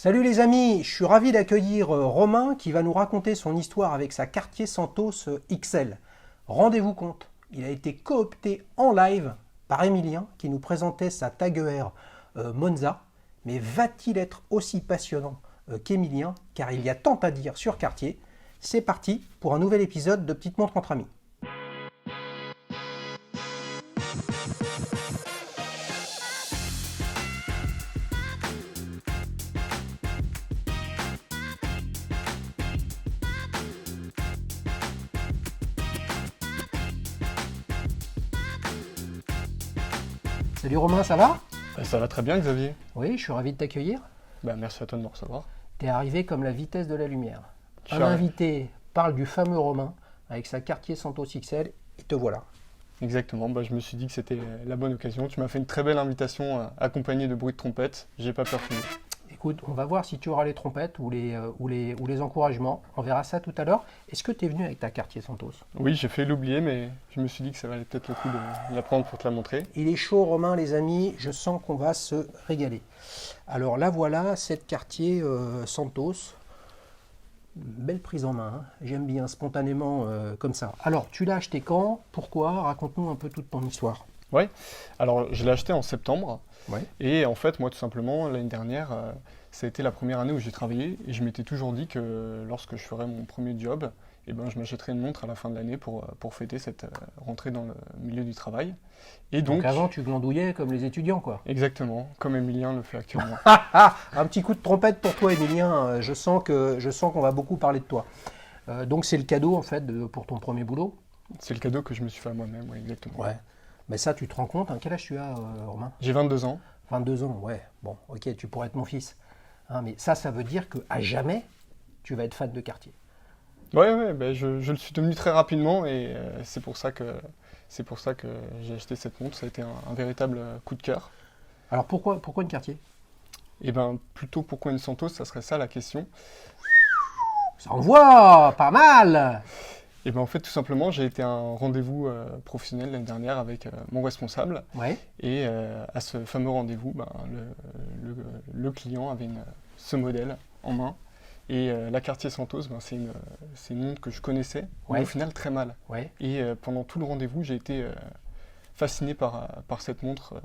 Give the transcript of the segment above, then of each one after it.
Salut les amis, je suis ravi d'accueillir Romain qui va nous raconter son histoire avec sa Cartier Santos XL. Rendez-vous compte, il a été coopté en live par Emilien qui nous présentait sa Tag Heuer Monza. Mais va-t-il être aussi passionnant qu'Emilien, car il y a tant à dire sur Cartier. C'est parti pour un nouvel épisode de Petite Montre entre amis. Salut Romain, ça va? Ça va très bien, Xavier. Oui, je suis ravi de t'accueillir. Merci à toi de me recevoir. T'es arrivé comme la vitesse de la lumière. Un Je suis invité parle du fameux Romain avec sa Cartier Santos XL et te voilà. Exactement, je me suis dit que c'était la bonne occasion. Tu m'as fait une très belle invitation accompagnée de bruit de trompette. J'ai pas peur de Écoute, on va voir si tu auras les trompettes ou les encouragements. On verra ça tout à l'heure. Est-ce que tu es venu avec ta Cartier Santos? Oui, j'ai fait l'oublier, mais je me suis dit que ça valait peut-être le coup de la prendre pour te la montrer. Il est chaud Romain les amis, je sens qu'on va se régaler. Alors là voilà, cette Cartier Santos. Belle prise en main, hein. J'aime bien spontanément comme ça. Alors tu l'as acheté quand? Pourquoi? Raconte-nous un peu toute ton histoire. Ouais, alors je l'ai acheté en septembre. Ouais. Et en fait, moi tout simplement, l'année dernière, ça a été la première année où j'ai travaillé. Et je m'étais toujours dit que lorsque je ferais mon premier job, je m'achèterais une montre à la fin de l'année pour fêter cette rentrée dans le milieu du travail. Et Donc avant tu glandouillais comme les étudiants quoi. Exactement, comme Emilien le fait actuellement. Un petit coup de trompette pour toi Emilien, je sens qu'on va beaucoup parler de toi. Donc c'est le cadeau en fait pour ton premier boulot. C'est le cadeau que je me suis fait à moi-même, oui, exactement. Ouais. Mais ça tu te rends compte, hein, quel âge tu as Romain? J'ai 22 ans. 22 ans, ouais. Bon, ok, tu pourrais être mon fils. Hein, mais ça veut dire qu'à jamais, tu vas être fan de Cartier. Ouais, je le suis devenu très rapidement et c'est pour ça que j'ai acheté cette montre. Ça a été un véritable coup de cœur. Alors pourquoi une Cartier? Plutôt pourquoi une Santos, ça serait ça la question. Ça envoie, pas mal. En fait, tout simplement, j'ai été à un rendez-vous professionnel l'année dernière avec mon responsable. Ouais. Et à ce fameux rendez-vous, le client avait ce modèle en main. Et la Cartier Santos, c'est une montre que je connaissais, mais au final très mal. Ouais. Et pendant tout le rendez-vous, j'ai été fasciné par cette montre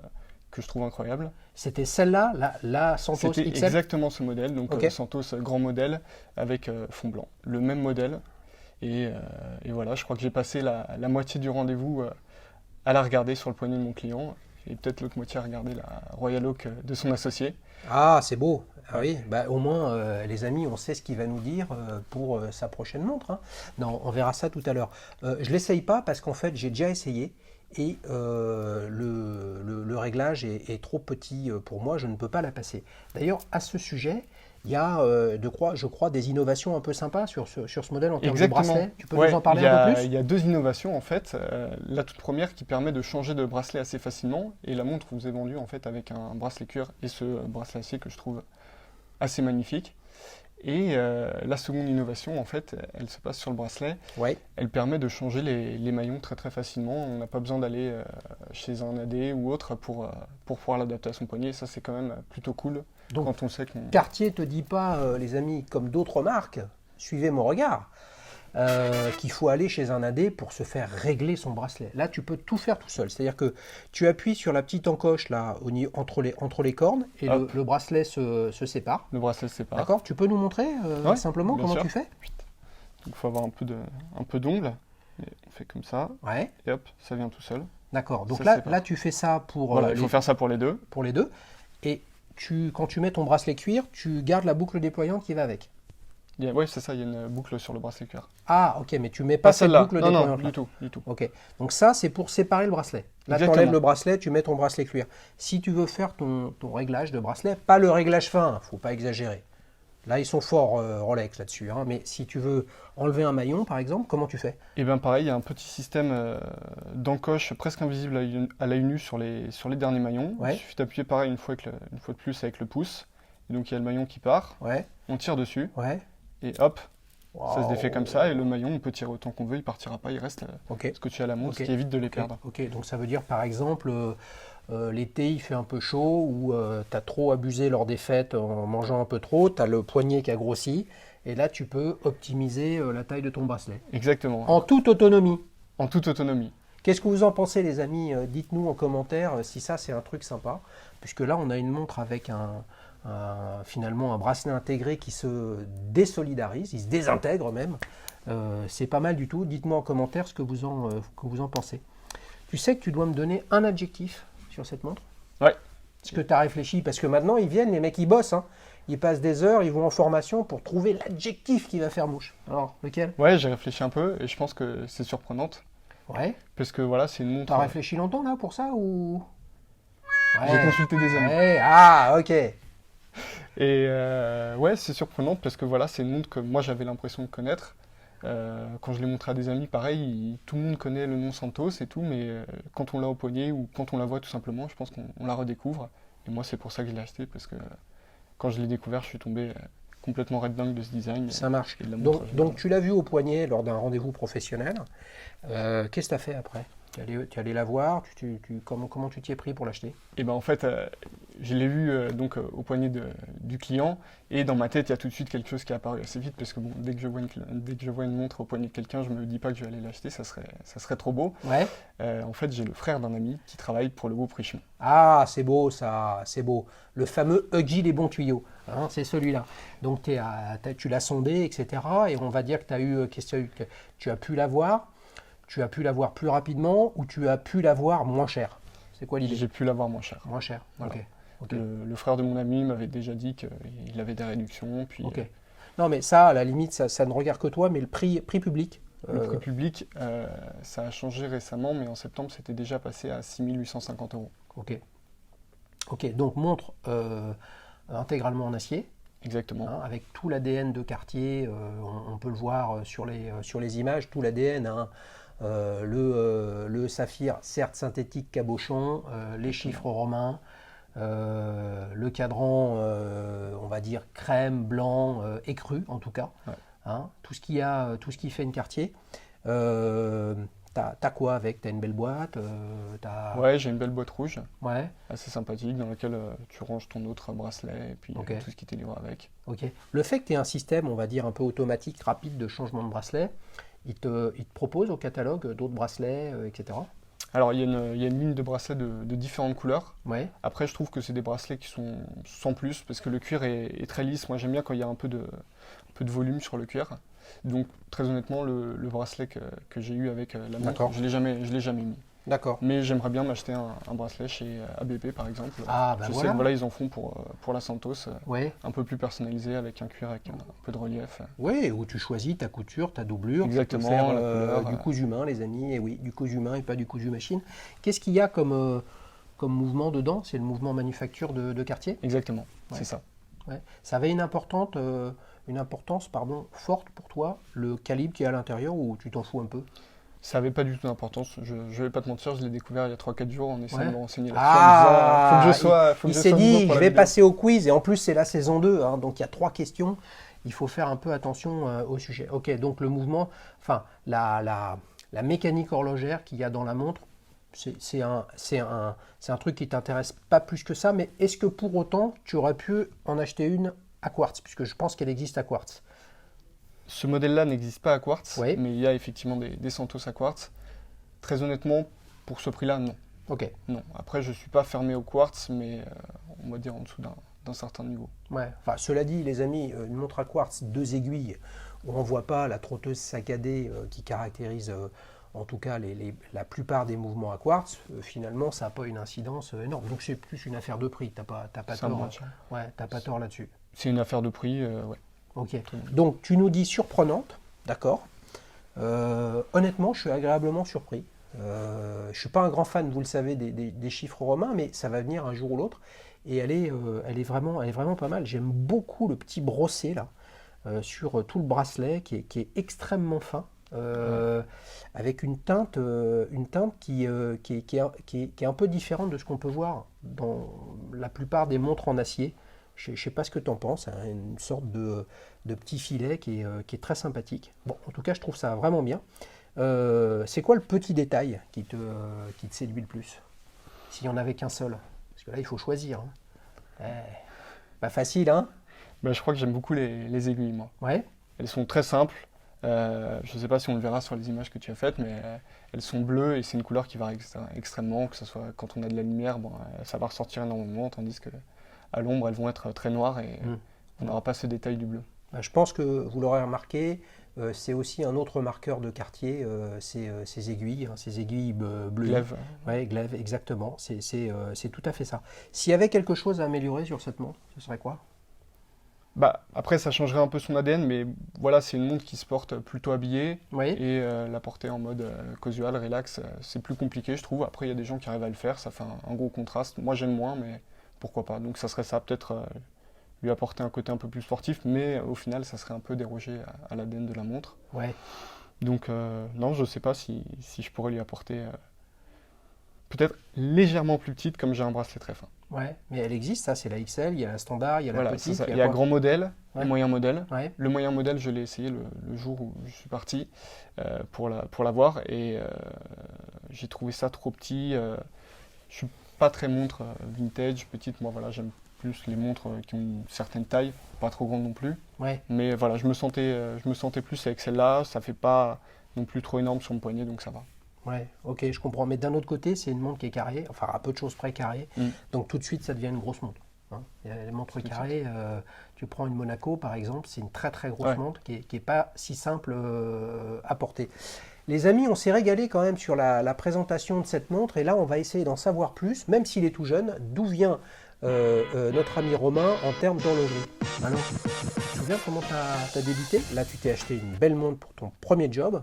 que je trouve incroyable. C'était celle-là, la Santos XL? C'était exactement ce modèle, donc okay. Santos grand modèle avec fond blanc. Le même modèle. Et voilà, je crois que j'ai passé la moitié du rendez-vous à la regarder sur le poignet de mon client. Et peut-être l'autre moitié à regarder la Royal Oak de son associé. Ah, c'est beau. Ah oui, au moins, les amis, on sait ce qu'il va nous dire pour sa prochaine montre. Hein. Non, on verra ça tout à l'heure. Je ne l'essaye pas parce qu'en fait, j'ai déjà essayé et le réglage est trop petit pour moi. Je ne peux pas la passer. D'ailleurs, à ce sujet, il y a, je crois, des innovations un peu sympas sur ce modèle en termes de bracelet. Tu peux nous en parler un peu plus? Il y a deux innovations en fait. La toute première qui permet de changer de bracelet assez facilement. Et la montre vous est vendue en fait avec un bracelet cuir et ce bracelet acier que je trouve assez magnifique. Et la seconde innovation en fait, elle se passe sur le bracelet. Ouais. Elle permet de changer les maillons très très facilement. On n'a pas besoin d'aller chez un AD ou autre pour pouvoir l'adapter à son poignet. Ça c'est quand même plutôt cool. Donc, quand on sait qu'on... Cartier te dit pas, les amis, comme d'autres marques, suivez mon regard, qu'il faut aller chez un AD pour se faire régler son bracelet. Là, tu peux tout faire tout seul. C'est-à-dire que tu appuies sur la petite encoche là, entre les cornes et le bracelet se sépare. Le bracelet se sépare. D'accord. Tu peux nous montrer simplement comment tu fais? Il faut avoir un peu d'ongles. On fait comme ça. Ouais. Et hop, ça vient tout seul. D'accord. Donc là, tu fais ça pour... Voilà, il faut faire ça pour les deux. Pour les deux. Et quand tu mets ton bracelet cuir, tu gardes la boucle déployante qui va avec. Oui, c'est ça, il y a une boucle sur le bracelet cuir. Ah, ok, mais tu mets pas cette boucle déployante. Non, du tout. Ok, donc ça, c'est pour séparer le bracelet. Là, tu enlèves le bracelet, tu mets ton bracelet cuir. Si tu veux faire ton réglage de bracelet, pas le réglage fin, faut pas exagérer. Là, ils sont forts Rolex là-dessus. Hein, mais si tu veux enlever un maillon, par exemple, comment tu fais? Pareil, il y a un petit système d'encoche presque invisible à l'œil nu sur les derniers maillons. Ouais. Il suffit d'appuyer pareil une fois de plus avec le pouce. Et donc, il y a le maillon qui part. Ouais. On tire dessus. Ouais. Et hop, wow. Ça se défait comme ça. Et le maillon, on peut tirer autant qu'on veut, il partira pas, il reste scotché à la montre, ce qui évite de les perdre. Ok, donc ça veut dire, par exemple... l'été il fait un peu chaud ou tu as trop abusé lors des fêtes en mangeant un peu trop, tu as le poignet qui a grossi et là tu peux optimiser la taille de ton bracelet. Exactement, En toute autonomie. en toute autonomie. Qu'est-ce que vous en pensez les amis? Dites-nous en commentaire si ça c'est un truc sympa. Puisque là on a une montre avec finalement un bracelet intégré qui se désolidarise, il se désintègre même. C'est pas mal du tout. Dites-moi en commentaire ce que vous en pensez. Tu sais que tu dois me donner un adjectif sur cette montre? Ouais. Est-ce que tu as réfléchi? Parce que maintenant ils viennent, les mecs ils bossent. Hein. Ils passent des heures, ils vont en formation pour trouver l'adjectif qui va faire mouche. Alors, lequel? Ouais, j'ai réfléchi un peu et je pense que c'est surprenante. Ouais. Parce que voilà, c'est une montre. T'as réfléchi longtemps là pour ça ou? J'ai Ouais. consulté des amis. Ouais. Ah, ok. Et ouais, c'est surprenante parce que voilà, c'est une montre que moi j'avais l'impression de connaître. Quand je l'ai montré à des amis, pareil, tout le monde connaît le nom Santos et tout, mais quand on l'a au poignet ou quand on la voit tout simplement, je pense qu'on la redécouvre. Et moi, c'est pour ça que je l'ai acheté parce que quand je l'ai découvert, je suis tombé complètement red dingue de ce design. Ça marche. Et de la montre, Donc tu l'as vu au poignet lors d'un rendez-vous professionnel. Qu'est-ce que tu as fait après? Tu es allé la voir, comment tu t'y es pris pour l'acheter? Et ben en fait, je l'ai vu donc au poignet du client et dans ma tête, il y a tout de suite quelque chose qui est apparu assez vite parce que bon, dès que je vois une montre au poignet de quelqu'un, je me dis pas que je vais aller l'acheter, ça serait trop beau. Ouais. En fait, j'ai le frère d'un ami qui travaille pour le groupe Richemont. Ah, c'est beau ça, c'est beau. Le fameux Huggy des bons tuyaux, hein, c'est celui-là. Donc tu l'as sondé, etc. Et on va dire que tu as pu l'avoir. Tu as pu l'avoir plus rapidement ou tu as pu l'avoir moins cher? C'est quoi l'idée? J'ai pu l'avoir moins cher. Moins cher, Voilà. ok. Le frère de mon ami m'avait déjà dit qu'il avait des réductions. Puis, Ok. Non, mais ça, à la limite, ça ne regarde que toi, mais le prix public. le prix public, ça a changé récemment, mais en septembre, c'était déjà passé à 6 850 €. Ok. Ok, donc montre intégralement en acier. Exactement. Hein, avec tout l'ADN de Cartier, on peut le voir sur les images, tout l'ADN. Hein, le saphir, certes synthétique cabochon, les chiffres romains, le cadran, on va dire crème, blanc, écru en tout cas. Ouais. Hein, tout ce qui fait une Cartier. T'as quoi avec? T'as une belle boîte Ouais, j'ai une belle boîte rouge, Ouais, assez sympathique, dans laquelle tu ranges ton autre bracelet et puis Ok. tout ce qui t'est livré avec. ok. Le fait que tu aies un système, on va dire, un peu automatique, rapide de changement de bracelet, il te propose au catalogue d'autres bracelets, etc. Alors, il y a une ligne de bracelets de différentes couleurs. Ouais, Après, je trouve que c'est des bracelets qui sont sans plus, parce que le cuir est très lisse. Moi, j'aime bien quand il y a un peu de volume sur le cuir. Donc, très honnêtement, le bracelet que j'ai eu avec la montre, D'accord. je l'ai jamais mis. d'accord. Mais j'aimerais bien m'acheter un bracelet chez ABP, par exemple. Ah, bah je sais voilà. que voilà, ils en font pour la Santos, Ouais, un peu plus personnalisé, avec un cuir avec un peu de relief. ouais, où tu choisis ta couture, ta doublure. Exactement, Tu peux faire la couleur, du cousu main, les amis. Et oui, du cousu main et pas du cousu machine. Qu'est-ce qu'il y a comme mouvement dedans? C'est le mouvement manufacture de Cartier. Exactement, Ouais. c'est ça. Ouais. Ça avait une importance forte pour toi, le calibre qui est à l'intérieur, ou tu t'en fous un peu? Ça n'avait pas du tout d'importance. Je vais pas te mentir, je l'ai découvert il y a 3-4 jours en essayant Ouais. de me renseigner là-dessus. Ah, faut que je sois. il s'est dispo dit, pour je la vais vidéo. passer au quiz, et en plus c'est la saison 2, hein, donc il y a 3 questions. Il faut faire un peu attention au sujet. Ok, donc le mouvement, enfin la mécanique horlogère qu'il y a dans la montre, c'est un truc qui t'intéresse pas plus que ça, mais est-ce que pour autant tu aurais pu en acheter une à quartz, puisque je pense qu'elle existe à quartz? Ce modèle-là n'existe pas à quartz, Oui. mais il y a effectivement des Santos à quartz. Très honnêtement, pour ce prix-là, non. Ok, Non. Après, je suis pas fermé au quartz, mais on va dire en dessous d'un certain niveau. ouais. Enfin, cela dit, les amis, une montre à quartz, 2 aiguilles, où on ne voit pas la trotteuse saccadée qui caractérise en tout cas la plupart des mouvements à quartz, finalement, ça n'a pas une incidence énorme. Donc c'est plus une affaire de prix, t'as pas C'est un tort, match. ouais, t'as pas tort là-dessus. C'est une affaire de prix, ouais. Ok. Donc tu nous dis surprenante, d'accord. Honnêtement, je suis agréablement surpris. Je ne suis pas un grand fan, vous le savez, des chiffres romains, mais ça va venir un jour ou l'autre. Et elle est vraiment pas mal. J'aime beaucoup le petit brossé là, sur tout le bracelet qui est extrêmement fin. Avec une teinte qui est un peu différente de ce qu'on peut voir dans la plupart des montres en acier. Je ne sais pas ce que tu en penses, hein, une sorte de petit filet qui est très sympathique. Bon, en tout cas, je trouve ça vraiment bien. C'est quoi le petit détail qui te séduit le plus? s'il n'y en avait qu'un seul? Parce que là, il faut choisir. Pas facile, hein? Bah, je crois que j'aime beaucoup les aiguilles, moi. Ouais. Elles sont très simples. Je ne sais pas si on le verra sur les images que tu as faites, mais elles sont bleues et c'est une couleur qui varie extrêmement, que ce soit quand on a de la lumière, bon, ça va ressortir énormément, tandis que à l'ombre, elles vont être très noires et on n'aura pas ce détail du bleu. Je pense que vous l'aurez remarqué, c'est aussi un autre marqueur de quartier, ces aiguilles, hein, ces aiguilles bleues. Glaive. Oui, glaive, exactement. C'est tout à fait ça. S'il y avait quelque chose à améliorer sur cette montre, ce serait quoi? Bah, après, ça changerait un peu son ADN, mais voilà, c'est une montre qui se porte plutôt habillée. Oui. Et la porter en mode casual, relax, c'est plus compliqué, je trouve. Après, il y a des gens qui arrivent à le faire, ça fait un gros contraste. Moi, j'aime moins, mais pourquoi pas. Donc, ça serait ça, peut-être lui apporter un côté un peu plus sportif, mais au final, ça serait un peu déroger à l'ADN de la montre. Ouais. Donc, non, je sais pas si je pourrais lui apporter peut-être légèrement plus petite, comme j'ai un bracelet très fin. Ouais, mais elle existe, ça, c'est la XL, il y a la standard, il y a la Voilà, petite. c'est ça. Il y a quoi? grand modèle Ouais. et moyen modèle. Ouais. Le moyen modèle, je l'ai essayé le jour où je suis parti pour l'avoir et j'ai trouvé ça trop petit. Je suis pas très montre vintage, petite. Moi, voilà, j'aime plus les montres qui ont une certaine taille, pas trop grande non plus. Ouais. Mais voilà, je me sentais plus avec celle-là. Ça fait pas non plus trop énorme sur mon poignet, donc ça va. Ouais, ok, je comprends. Mais d'un autre côté, c'est une montre qui est carrée, enfin à peu de choses près carrée. Donc tout de suite, ça devient une grosse montre. Hein. Les montres carrées, tu prends une Monaco par exemple, c'est une très très grosse montre qui est pas si simple à porter. Les amis, on s'est régalé quand même sur la présentation de cette montre et là, on va essayer d'en savoir plus, même s'il est tout jeune, d'où vient notre ami Romain en termes d'horlogerie. Alors, tu te souviens comment tu as débuté? Là, tu t'es acheté une belle montre pour ton premier job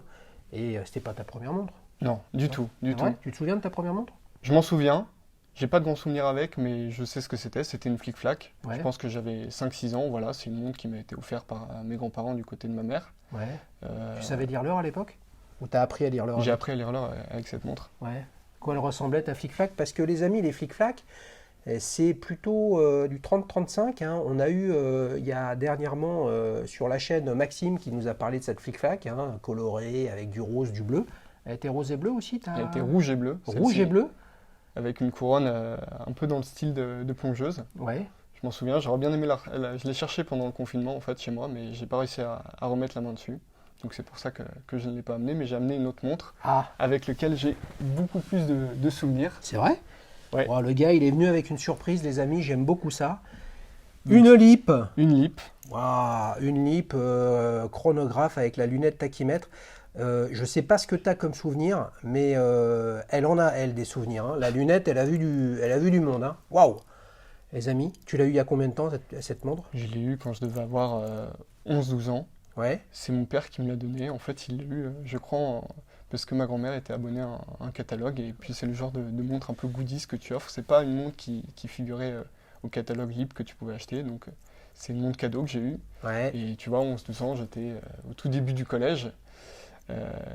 et c'était pas ta première montre. Non, du tout, du tout. Tu te souviens de ta première montre? Je m'en souviens. J'ai pas de grands souvenirs avec, mais je sais ce que c'était. C'était une flic-flac. Ouais. Je pense que j'avais 5-6 ans. Voilà, c'est une montre qui m'a été offerte par mes grands-parents du côté de ma mère. Ouais. Tu savais lire l'heure à l'époque? Ou t'as appris à lire l'heure? J'ai appris à lire l'heure avec cette montre. Ouais. Quoi elle ressemblait ta flic-flac? Parce que les amis, les flic-flac, c'est plutôt du 30-35. Hein. On a eu, il y a dernièrement sur la chaîne Maxime qui nous a parlé de cette flic-flac, hein, colorée avec du rose, du bleu. Elle était rose et bleue aussi? Elle était rouge et bleue. Rouge et bleu? Avec une couronne un peu dans le style de plongeuse. Ouais. Je m'en souviens, j'aurais bien aimé je l'ai cherché pendant le confinement en fait chez moi, mais j'ai pas réussi à remettre la main dessus. Donc c'est pour ça que je ne l'ai pas amené, mais j'ai amené une autre montre avec laquelle j'ai beaucoup plus de souvenirs. C'est vrai? Ouais. Oh, le gars, il est venu avec une surprise, les amis, j'aime beaucoup ça. Une LEAP. Une LEAP. Wow, une LEAP chronographe avec la lunette tachymètre. Je ne sais pas ce que tu as comme souvenir, mais elle en a, elle, des souvenirs. Hein. La lunette, elle a vu du monde. Hein. Waouh! Les amis, tu l'as eu il y a combien de temps, cette montre? Je l'ai eu quand je devais avoir 11-12 ans. Ouais. C'est mon père qui me l'a donné. En fait, il l'a eu, je crois, parce que ma grand-mère était abonnée à un catalogue. Et puis, c'est le genre de montre un peu goodies que tu offres. C'est pas une montre qui figurait au catalogue LEAP que tu pouvais acheter. Donc, c'est une montre cadeau que j'ai eue. Ouais. Et tu vois, 11-12 ans, j'étais au tout début du collège.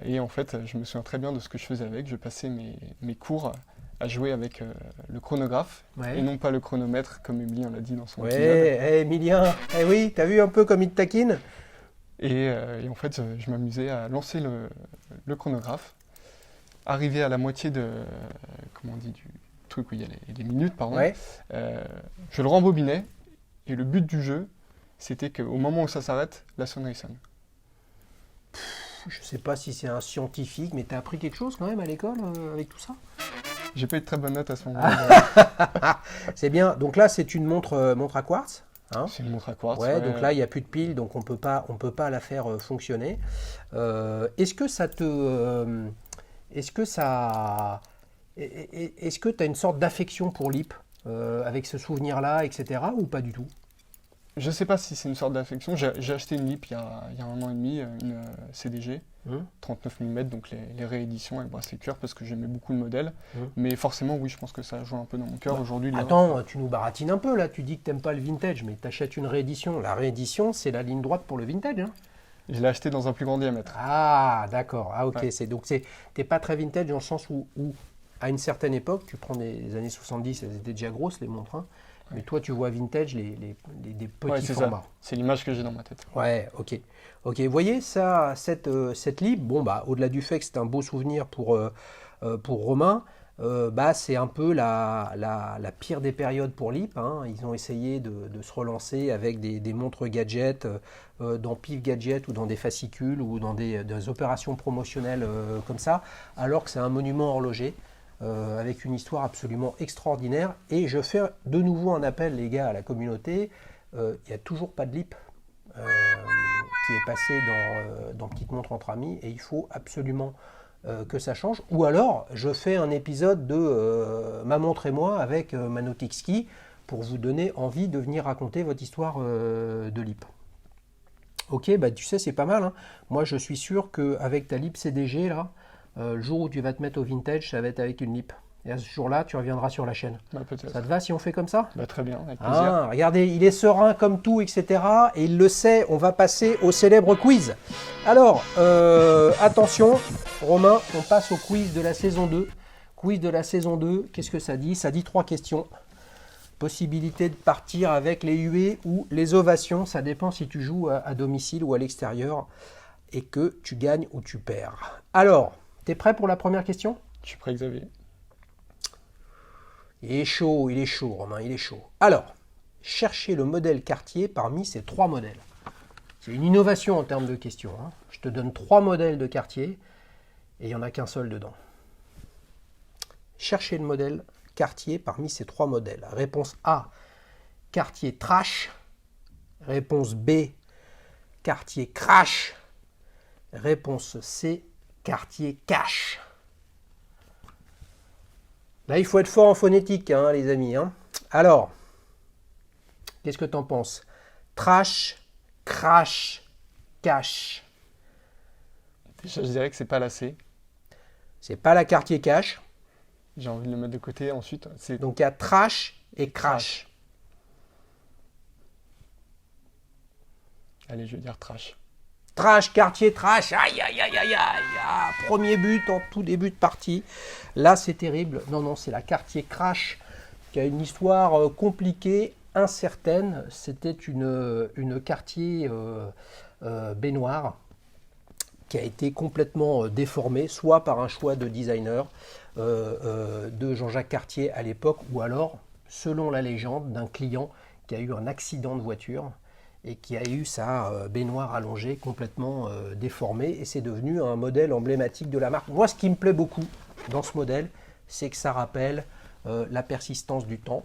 Et en fait, je me souviens très bien de ce que je faisais avec. Je passais mes cours à jouer avec le chronographe et non pas le chronomètre, comme Emilien l'a dit dans son épisode. Ouais, Emilien, oui, t'as vu un peu comme il te taquine? Et en fait, je m'amusais à lancer le chronographe, arriver à la moitié comment on dit, du truc où il y a les minutes, pardon. Ouais. Je le rembobinais et le but du jeu, c'était qu'au moment où ça s'arrête, la sonnerie sonne. Je sais pas si c'est un scientifique, mais t'as appris quelque chose quand même à l'école avec tout ça? J'ai pas eu de très bonne note à ce moment-là. C'est bien. Donc là, c'est une montre à quartz. Hein? C'est une montre à quartz. Ouais, donc là, il n'y a plus de pile, donc on peut pas la faire fonctionner. Est-ce que tu as une sorte d'affection pour l'IP avec ce souvenir-là, etc. ou pas du tout? Je sais pas si c'est une sorte d'affection. J'ai acheté une LEAP il y a 1 an et demi, une CDG, 39 mm, donc les rééditions avec bracelet cuir, parce que j'aimais beaucoup le modèle. Mais forcément, oui, je pense que ça joue un peu dans mon cœur aujourd'hui. Attends, tu nous baratines un peu là, tu dis que t'aimes pas le vintage, mais t'achètes une réédition. La réédition, c'est la ligne droite pour le vintage. Hein. Je l'ai acheté dans un plus grand diamètre. Ah, d'accord. Ah, ok. Ouais. Donc t'es pas très vintage dans le sens où, à une certaine époque, tu prends des années 70, elles étaient déjà grosses les montres, hein. Mais toi, tu vois vintage, des petits formats. C'est l'image que j'ai dans ma tête. Ouais, ok. Ok, vous voyez, cette LEAP, bon, bah, au-delà du fait que c'est un beau souvenir pour Romain, c'est un peu la pire des périodes pour LIP, hein. Ils ont essayé de se relancer avec des montres gadgets dans Pif Gadget ou dans des fascicules ou dans des opérations promotionnelles comme ça, alors que c'est un monument horloger avec une histoire absolument extraordinaire. Et je fais de nouveau un appel, les gars, à la communauté. Il n'y a toujours pas de LIP qui est passé dans Petite Montre entre amis, et il faut absolument que ça change. Ou alors, je fais un épisode de Ma montre et moi avec Manotixki pour vous donner envie de venir raconter votre histoire de LIP. Ok, tu sais, c'est pas mal, hein. Moi, je suis sûr qu'avec ta LIP CDG, là, le jour où tu vas te mettre au vintage, ça va être avec une LIP. Et à ce jour-là, tu reviendras sur la chaîne. Peut-être. Ça te va si on fait comme ça? Très bien, avec plaisir. Regardez, il est serein comme tout, etc. Et il le sait, on va passer au célèbre quiz. Alors, attention, Romain, on passe au quiz de la saison 2. Quiz de la saison 2, qu'est-ce que ça dit? Ça dit 3 questions. Possibilité de partir avec les huées ou les ovations, ça dépend si tu joues à domicile ou à l'extérieur et que tu gagnes ou tu perds. Alors, t'es prêt pour la première question? Je suis prêt, Xavier. Il est chaud, Romain, il est chaud. Alors, cherchez le modèle Cartier parmi ces 3 modèles. C'est une innovation en termes de questions, hein. Je te donne 3 modèles de Cartier et il n'y en a qu'un seul dedans. Cherchez le modèle Cartier parmi ces 3 modèles. Réponse A, Cartier Trash. Réponse B, Cartier Crash. Réponse C, Cartier Cash. Là, il faut être fort en phonétique, hein, les amis, hein. Alors, qu'est-ce que tu en penses? Trash, crash, cash. Déjà, je dirais que c'est pas la C. C'est pas la Cartier Cash. J'ai envie de le mettre de côté. Ensuite, c'est Donc, il y a trash et crash. Allez, je vais dire trash. Trash, Cartier, trash. Aïe, aïe, aïe, aïe, aïe. Ah, premier but en tout début de partie. Là, c'est terrible. Non, c'est la Cartier Crash qui a une histoire compliquée, incertaine. C'était une Cartier baignoire qui a été complètement déformée, soit par un choix de designer de Jean-Jacques Cartier à l'époque, ou alors, selon la légende, d'un client qui a eu un accident de voiture et qui a eu sa baignoire allongée complètement déformée, et c'est devenu un modèle emblématique de la marque. Moi, ce qui me plaît beaucoup dans ce modèle, c'est que ça rappelle la persistance du temps,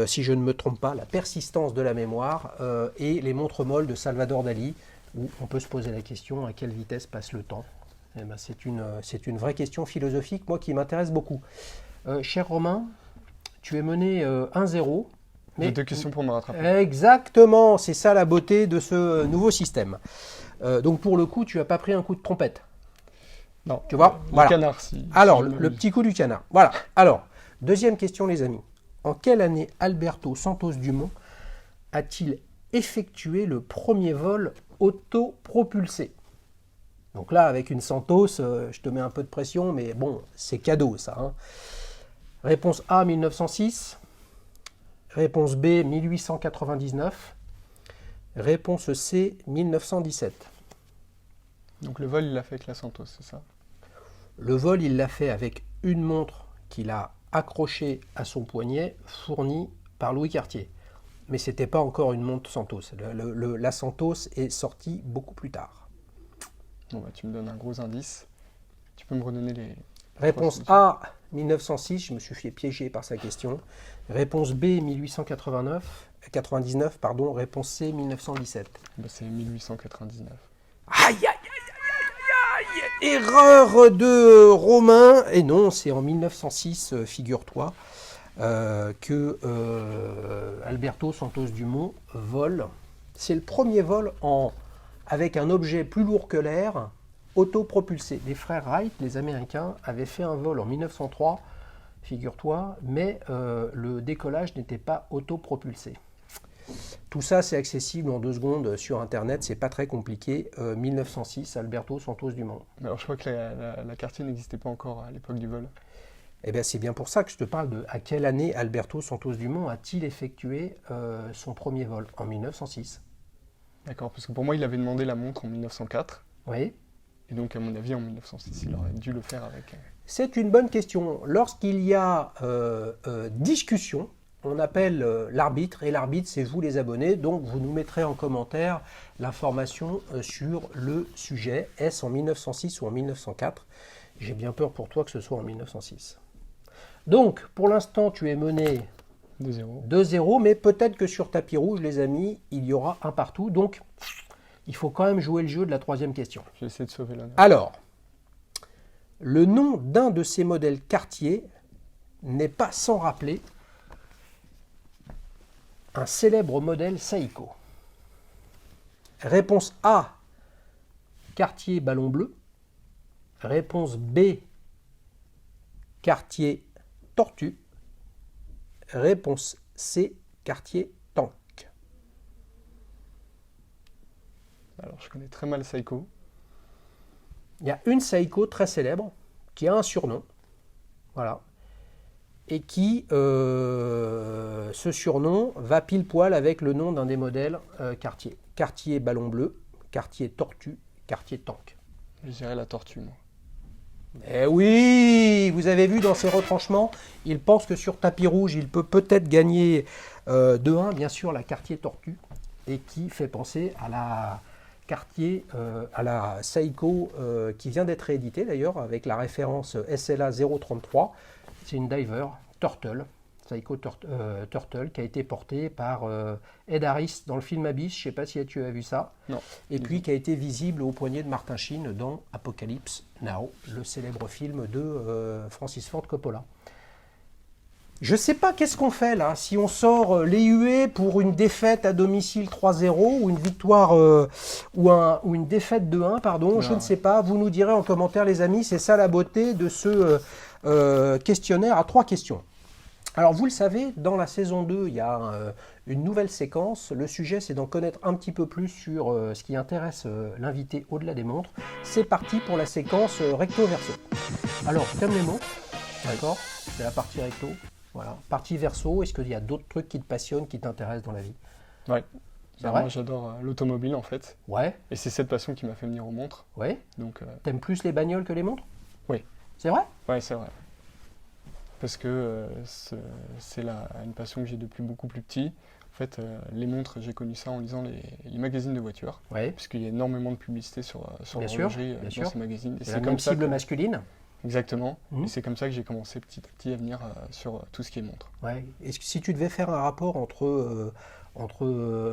si je ne me trompe pas, la persistance de la mémoire, et les montres molles de Salvador Dali, où on peut se poser la question à quelle vitesse passe le temps. Eh ben, c'est une vraie question philosophique, moi, qui m'intéresse beaucoup. Cher Romain, tu es mené 1-0. J'ai 2 questions pour me rattraper. Exactement, c'est ça la beauté de ce nouveau système. Donc pour le coup, tu n'as pas pris un coup de trompette. Non, tu vois, le canard, si. Alors, le petit coup du canard. Voilà. Alors, deuxième question, les amis. En quelle année Alberto Santos Dumont a-t-il effectué le premier vol autopropulsé? Donc là, avec une Santos, je te mets un peu de pression, mais bon, c'est cadeau ça, hein. Réponse A, 1906. Réponse B, 1899. Réponse C, 1917. Donc le vol, il l'a fait avec la Santos, c'est ça? Le vol, il l'a fait avec une montre qu'il a accrochée à son poignet, fournie par Louis Cartier. Mais ce n'était pas encore une montre Santos. La Santos est sortie beaucoup plus tard. Bon, tu me donnes un gros indice. Tu peux me redonner les... Réponse A, 1906, je me suis fait piéger par sa question. Réponse B, 1899, pardon. Réponse C, 1917. C'est 1899. Aïe, aïe, aïe, aïe, aïe, aïe. Erreur de Romain. Et non, c'est en 1906, figure-toi, que Alberto Santos Dumont vole. C'est le premier vol avec un objet plus lourd que l'air, autopropulsé. Les frères Wright, les Américains, avaient fait un vol en 1903, figure-toi, mais le décollage n'était pas autopropulsé. Tout ça, c'est accessible en 2 secondes sur Internet, c'est pas très compliqué. 1906, Alberto Santos Dumont. Alors, je crois que la Cartier n'existait pas encore à l'époque du vol. Eh bien, c'est bien pour ça que je te parle de à quelle année Alberto Santos Dumont a-t-il effectué son premier vol? En 1906. D'accord, parce que pour moi, il avait demandé la montre en 1904. Oui. Et donc, à mon avis, en 1906, il aurait dû le faire avec... C'est une bonne question. Lorsqu'il y a discussion, on appelle l'arbitre, et l'arbitre, c'est vous les abonnés, donc vous nous mettrez en commentaire l'information sur le sujet. Est-ce en 1906 ou en 1904 ? J'ai bien peur pour toi que ce soit en 1906. Donc, pour l'instant, tu es mené 2-0, mais peut-être que sur tapis rouge, les amis, il y aura un partout. Donc, il faut quand même jouer le jeu de la troisième question. Je vais essayer de sauver l'honneur. Alors, le nom d'un de ces modèles Cartier n'est pas sans rappeler un célèbre modèle Seiko. Réponse A, Cartier ballon bleu. Réponse B, Cartier tortue. Réponse C, Cartier tank. Alors, je connais très mal Seiko. Il y a une Seiko très célèbre qui a un surnom. Voilà. Et qui, ce surnom, va pile poil avec le nom d'un des modèles Cartier. Cartier ballon bleu, Cartier tortue, Cartier tank. Je dirais la tortue, moi. Eh oui, vous avez vu dans ses retranchements, il pense que sur tapis rouge, il peut peut-être gagner 2-1, bien sûr, la Cartier tortue, et qui fait penser à la Cartier, à la Seiko qui vient d'être rééditée d'ailleurs, avec la référence SLA 033. C'est une diver Turtle, Seiko Turtle, qui a été portée par Ed Harris dans le film Abyss. Je ne sais pas si tu as vu ça. Non. Et puis qui a été visible au poignet de Martin Sheen dans Apocalypse Now, le célèbre film de Francis Ford Coppola. Je ne sais pas qu'est-ce qu'on fait là, si on sort les huées pour une défaite à domicile 3-0 ou une victoire ou une défaite de 1, pardon, je ne sais pas. Vous nous direz en commentaire les amis, c'est ça la beauté de ce questionnaire à 3 questions. Alors vous le savez, dans la saison 2, il y a une nouvelle séquence. Le sujet, c'est d'en connaître un petit peu plus sur ce qui intéresse l'invité au-delà des montres. C'est parti pour la séquence recto-verso. Alors, t'aimes les montres, d'accord ? C'est la partie recto. Voilà. Partie verso, est-ce qu'il y a d'autres trucs qui te passionnent, qui t'intéressent dans la vie ? Ouais. C'est vrai ? Moi, j'adore l'automobile, en fait. Ouais. Et c'est cette passion qui m'a fait venir aux montres. Ouais. Donc, T'aimes plus les bagnoles que les montres ? Oui. C'est vrai ? Ouais, c'est vrai. Parce que c'est une passion que j'ai depuis beaucoup plus petit. En fait, les montres, j'ai connu ça en lisant les magazines de voitures. Ouais. Puisqu'il y a énormément de publicité sur Bien l'horlogerie sûr. dans ces magazines. Et C'est la même ça cible que- masculine ? Exactement. Mhm. Et c'est comme ça que j'ai commencé petit à petit à venir sur tout ce qui est montre. Ouais. Est-ce que si tu devais faire un rapport entre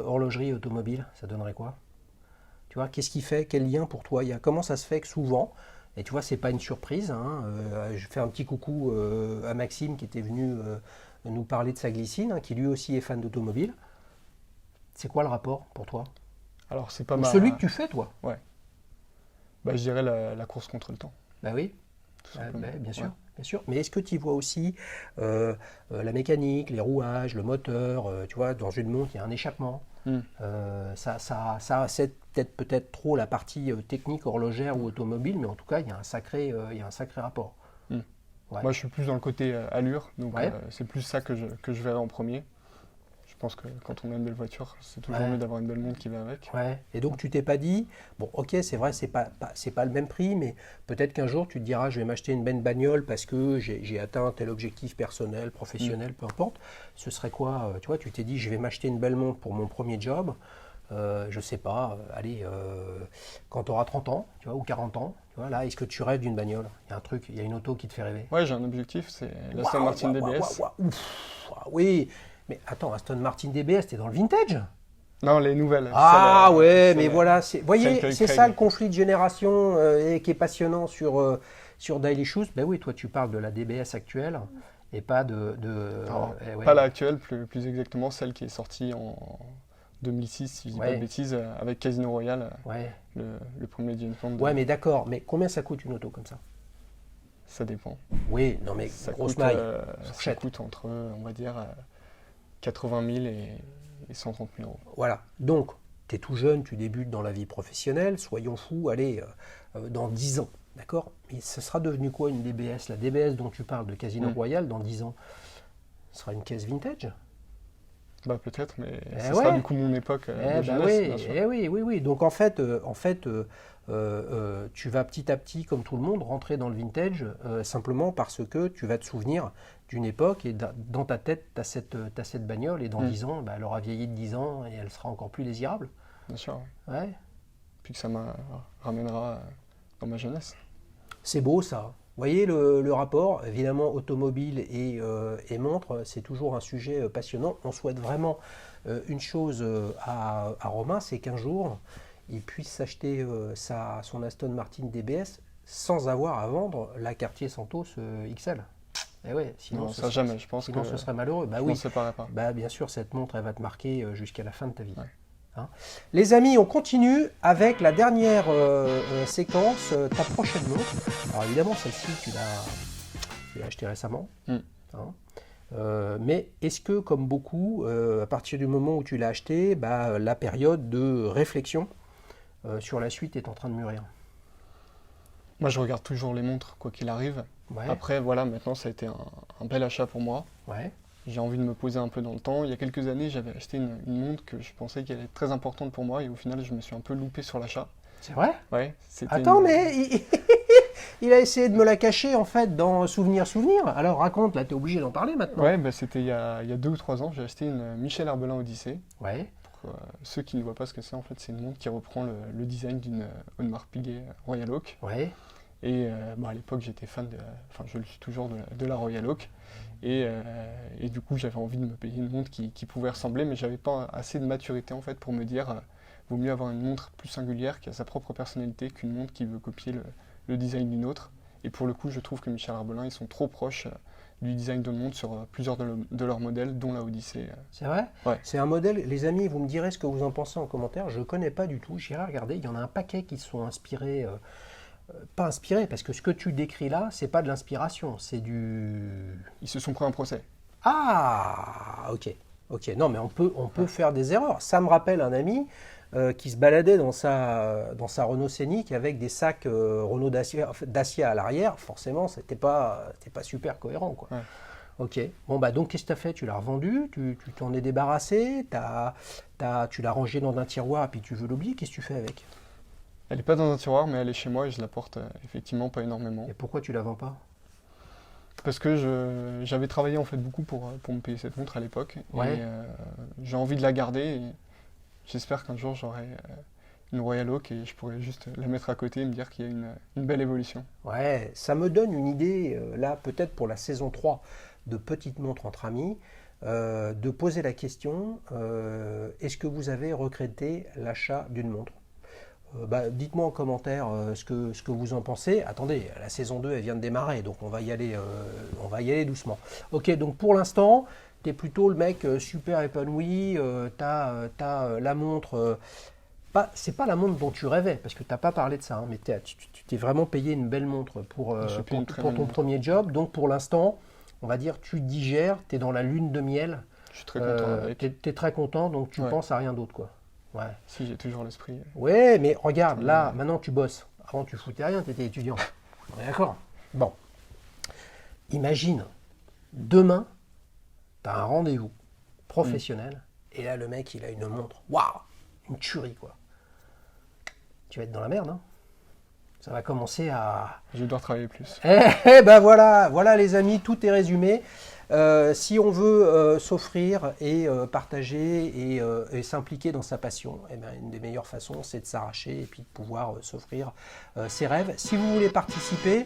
horlogerie et automobile, ça donnerait quoi ? Tu vois, qu'est-ce qui fait, quel lien pour toi il y a ? Comment ça se fait que souvent, et tu vois, c'est pas une surprise, hein, je fais un petit coucou à Maxime qui était venu nous parler de sa glycine, hein, qui lui aussi est fan d'automobile. C'est quoi le rapport pour toi ? Alors, c'est pas Ou ma... celui que tu fais, toi ? Bah, je dirais la course contre le temps. Bah oui. Tout simplement. Bien sûr, Ouais. bien sûr. Mais est-ce que tu vois aussi la mécanique, les rouages, le moteur, tu vois, dans une montre, il y a un échappement. Ça c'est peut-être trop la partie technique horlogère ou automobile, mais en tout cas, il y a un sacré rapport. Ouais. Moi, je suis plus dans le côté allure, donc Ouais. c'est plus ça que je verrai en premier. Je pense que quand on a une belle voiture, c'est toujours Ouais. mieux d'avoir une belle montre qui va avec. Ouais. Et donc, tu t'es pas dit, bon, ok, c'est vrai, c'est pas le même prix, mais peut-être qu'un jour, tu te diras, je vais m'acheter une belle bagnole parce que j'ai atteint tel objectif personnel, professionnel, peu importe. Ce serait quoi tu vois, tu t'es dit, je vais m'acheter une belle montre pour mon premier job. Je sais pas, allez, quand tu auras 30 ans, tu vois, ou 40 ans, tu vois, là, est-ce que tu rêves d'une bagnole ? Il y a un truc, il y a une auto qui te fait rêver. Ouais, j'ai un objectif, c'est la Aston Waouh, Martin waouh, DBS. waouh, waouh, ouf, oui, mais attends, Aston Martin DBS, t'es dans le vintage ? Non, les nouvelles. Ah celles, ouais, celles- mais voilà, celles voyez, que c'est Craig- ça le conflit de génération et qui est passionnant sur Daily Shoes. Ben oui, toi tu parles de la DBS actuelle et pas de Alors, ouais. pas la actuelle, plus exactement, celle qui est sortie en 2006, si je dis pas Ouais. de bêtises, avec Casino Royale, Ouais, le premier James Bond. ouais, mais d'accord, mais combien ça coûte une auto comme ça ? Ça dépend. Oui, non mais Ça grosse coûte, maille, ça fourchette. coûte entre, on va dire, 80 000 et 130 000 euros. Voilà, donc tu es tout jeune, tu débutes dans la vie professionnelle, soyons fous, allez, dans 10 ans, d'accord ? Mais ce sera devenu quoi une DBS ? La DBS dont tu parles de Casino Royale, dans 10 ans, ce sera une caisse vintage ? Bah peut-être, mais Eh ce ouais. sera du coup mon époque de Eh ben jeunesse, oui, bien sûr. oui. Donc en fait, tu vas petit à petit, comme tout le monde, rentrer dans le vintage simplement parce que tu vas te souvenir d'une époque et dans ta tête, tu as cette bagnole et dans 10 ans, bah, elle aura vieilli de 10 ans et elle sera encore plus désirable. Bien sûr. Ouais. Puis que ça me ramènera dans ma jeunesse. C'est beau ça. Vous voyez le rapport, évidemment, automobile et montre, c'est toujours un sujet passionnant. On souhaite vraiment une chose à Romain, c'est qu'un jour, il puisse s'acheter son Aston Martin DBS sans avoir à vendre la Cartier Santos XL. Eh ouais, sinon, Non, ça jamais, je pense sinon que ce serait malheureux. Bah je oui, m'en séparerai pas. bah, bien sûr, cette montre, elle va te marquer jusqu'à la fin de ta vie. Ouais. Hein. Les amis, on continue avec la dernière séquence, ta prochaine montre. Alors évidemment, celle-ci, tu l'as achetée récemment. Hein. Mais est-ce que, comme beaucoup, à partir du moment où tu l'as achetée, bah, la période de réflexion sur la suite est en train de mûrir? Moi, je regarde toujours les montres, quoi qu'il arrive. Ouais. Après, voilà, maintenant, ça a été un bel achat pour moi. Ouais. J'ai envie de me poser un peu dans le temps. Il y a quelques années, j'avais acheté une montre que je pensais qu'elle allait être très importante pour moi et au final, je me suis un peu loupé sur l'achat. C'est vrai? Ouais, c'était Attends, mais il a essayé de me la cacher en fait dans Souvenir. Alors raconte, là, t'es obligé d'en parler maintenant. Ouais, bah, c'était il y a 2 ou 3 ans, j'ai acheté une Michel Herbelin Odyssey. Ouais. Pour ceux qui ne voient pas ce que c'est, en fait, c'est une montre qui reprend le design d'une Audemars Piguet Royal Oak. Ouais. Et à l'époque, j'étais fan enfin, je le suis toujours de la Royal Oak. Et du coup, j'avais envie de me payer une montre qui pouvait ressembler, mais j'avais pas assez de maturité en fait pour me dire vaut mieux avoir une montre plus singulière qui a sa propre personnalité qu'une montre qui veut copier le design d'une autre. Et pour le coup, je trouve que Michel Herbelin, ils sont trop proches du design de montre sur plusieurs de leurs modèles, dont la Odyssey. C'est vrai? Ouais. C'est un modèle, les amis, vous me direz ce que vous en pensez en commentaire. Je ne connais pas du tout, j'irai regarder. Il y en a un paquet qui sont inspirés. Pas inspiré, parce que ce que tu décris là, c'est pas de l'inspiration, c'est du... Ils se sont pris un procès. Ah, ok. Non, mais on peut faire des erreurs. Ça me rappelle un ami qui se baladait dans sa Renault Scénic avec des sacs Renault Dacia à l'arrière. Forcément, c'était pas super cohérent, quoi. Ouais. Ok. Bon, bah donc, qu'est-ce que tu as fait? Tu l'as revendu? Tu t'en es débarrassé? Tu l'as rangé dans un tiroir et puis tu veux l'oublier? Qu'est-ce que tu fais avec? Elle n'est pas dans un tiroir, mais elle est chez moi et je la porte effectivement pas énormément. Et pourquoi tu la vends pas? Parce que j'avais travaillé en fait beaucoup pour me payer cette montre à l'époque. Ouais. Et j'ai envie de la garder. Et j'espère qu'un jour j'aurai une Royal Oak et je pourrai juste la mettre à côté et me dire qu'il y a une belle évolution. Ouais, ça me donne une idée, là, peut-être pour la saison 3 de Petites Montres entre amis, de poser la question, est-ce que vous avez regretté l'achat d'une montre? Dites-moi en commentaire ce que vous en pensez. Attendez, la saison 2 elle vient de démarrer, donc on va y aller doucement. Ok, donc pour l'instant, tu es plutôt le mec super épanoui, t'as la montre, c'est pas la montre dont tu rêvais, parce que tu n'as pas parlé de ça, hein, mais tu t'es vraiment payé une belle montre pour ton premier job, donc pour l'instant, on va dire tu digères, tu es dans la lune de miel, Je suis très content avec. tu es très content, donc tu Ouais. penses à rien d'autre, quoi. Ouais. Si, j'ai toujours l'esprit. Ouais, mais regarde, là, maintenant tu bosses. Avant, tu foutais rien, tu étais étudiant. On est d'accord? Bon. Imagine, demain, tu as un rendez-vous professionnel, et là, le mec, il a une montre. Waouh! Une tuerie, quoi. Tu vas être dans la merde, hein? Ça va commencer à... Je dois travailler plus. Voilà les amis, tout est résumé. Si on veut s'offrir et partager et s'impliquer dans sa passion, une des meilleures façons, c'est de s'arracher et puis de pouvoir s'offrir ses rêves. Si vous voulez participer,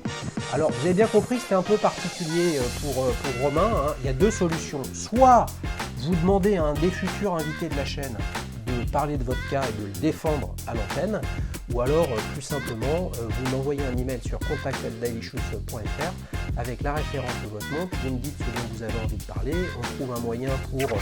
alors vous avez bien compris que c'était un peu particulier pour Romain, hein. Il y a 2 solutions. Soit vous demandez à un des futurs invités de la chaîne de parler de votre cas et de le défendre à l'antenne, ou alors plus simplement vous m'envoyez un email sur contact@dailyshoes.fr avec la référence de votre montre, vous me dites ce dont vous avez envie de parler, on trouve un moyen pour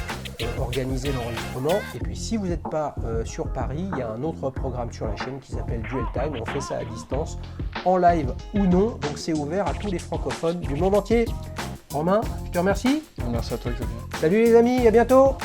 organiser l'enregistrement, et puis si vous n'êtes pas sur Paris, il y a un autre programme sur la chaîne qui s'appelle Duel Time, on fait ça à distance, en live ou non, donc c'est ouvert à tous les francophones du monde entier. Romain, je te remercie. Merci à toi, Xavier. Salut les amis, à bientôt.